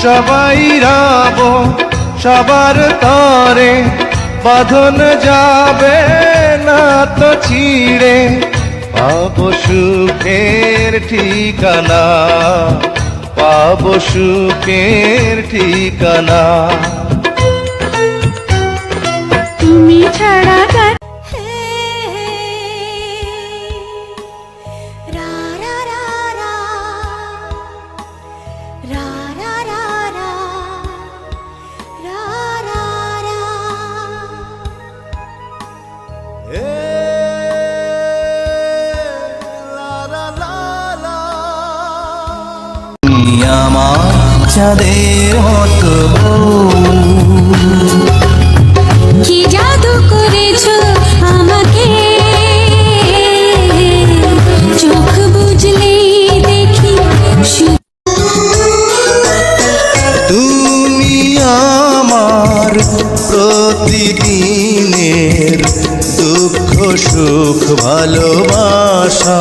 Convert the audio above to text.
সবাই রব সবার তরে, বাঁধন যাবে না তো ছিঁড়ে। পাবো সুখের ঠিকানা, পাবো সুখের ঠিকানা। তুমি ছাড়া আমার চাঁদের মতো কি জাদু করেছো আমাকে, চোখ বুঝলে দেখি তুমি আমার প্রতিদিনের দুঃখ সুখ ভালোবাসা।